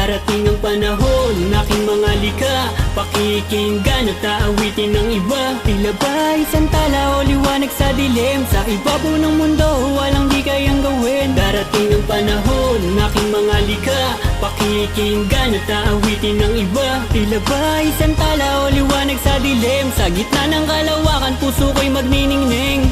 Darating ang panahon, aking mga likha, pakikinggan at aawitin ng iba. Tila ba isang tala o liwanag sa dilim, sa ibabaw ng mundo walang di kayang gawin. Darating ang panahon, aking mga likha, pakikinggan at aawitin ng iba. Tila ba isang tala o liwanag sa dilim, sa gitna ng kalawakan puso ko'y magniningning.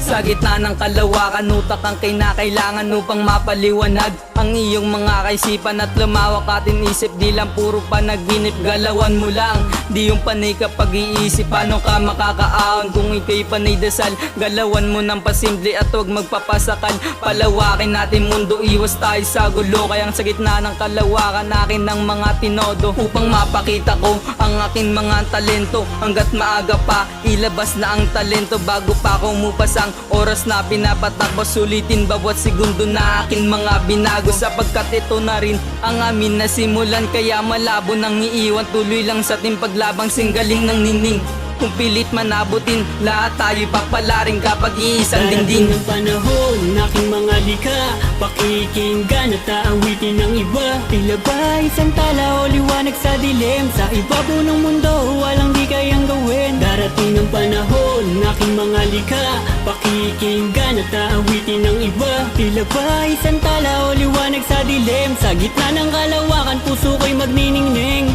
Sa gitna ng kalawakan, utak ang kinakailangan upang mapaliwanag ang iyong mga kaisipan at lumawak ating isip. Di lang puro panaginip, galawan mo lang. Di yung panay kapag iisip, paano ka makakaahon kung ikaw'y panay dasal. Galawan mo ng pasimple at huwag magpapasakal. Palawakin natin mundo, iwas tayo sa gulo. Kaya sa gitna ng kalawakan, akin ng mga tinodo upang mapakita ko ang aking mga talento. Hanggat maaga pa, ilabas na ang talento bago pa ako umupas ang oras na pinapatakbo. Sulitin bawat segundo na akin mga binago, sapagkat ito na rin ang amin na simulan. Kaya malabo nang iiwan, tuloy lang sa ating paglabang, singgaling ng ningning. Kung pilit manabutin, lahat tayo'y papalaring kapag iisang dingding. Darating ang panahon, aking mga likha, pakikinggan at aawitin ng iba. Tila ba isang tala o liwanag sa dilim, sa ibabaw ng mundo walang di kayang gawin. Darating ang panahon, aking mga likha, pakikinggan at aawitin ng iba. Tila ba isang tala o liwanag sa dilim, sa gitna ng kalawakan puso ko'y magniningning.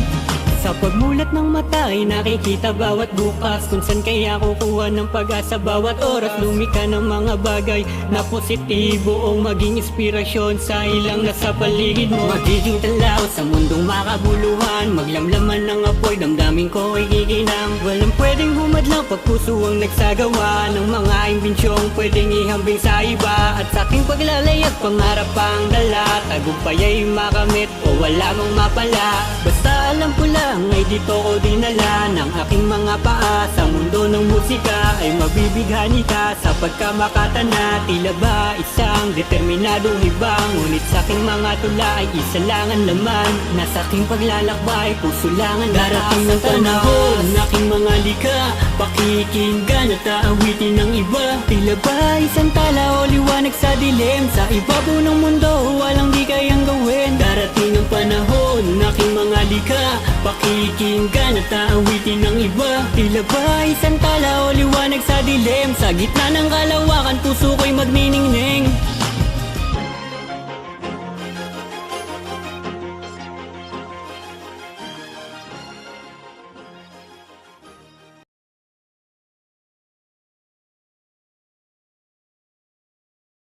Sa pagmulat ng mata ay nakikita bawat bukas, kung saan kaya kukuha ng pag-asa bawat oras. Lumika ng mga bagay na positibo o maging inspirasyon sa ilang nasa paligid mo. Magiging talaw sa mundong makabuluhan, maglamlaman ng apoy, damdamin ko ay giginang. Walang pwedeng humadlang pag puso ang nagsagawa ng mga imbinsyong pwedeng ihambing sa iba. At sa aking paglalayag, pangarap ang dala, tagumpay ay makamit o wala mang mapala. Basta alam ko lang ay dito ko dinala ng aking mga paa. Sa mundo ng musika ay mabibighani ka sa pagkamakatana. Tila ba isang determinadong ibang, ngunit sa aking mga tula ay isa lang ang laman. Nasa aking paglalakbay, puso lang ang darating ng panahon, aking mga likha, pakikinggan at aawitin ng iba. Tila ba isang tala o liwanag sa dilim, sa ibabaw ng mundo walang di kayang gawin. Darating ang panahon, aking mga likha, pakikinggan at aawitin ng iba. Tila ba isang tala o liwanag sa dilim, sa gitna ng kalawakan puso ko'y magniningning.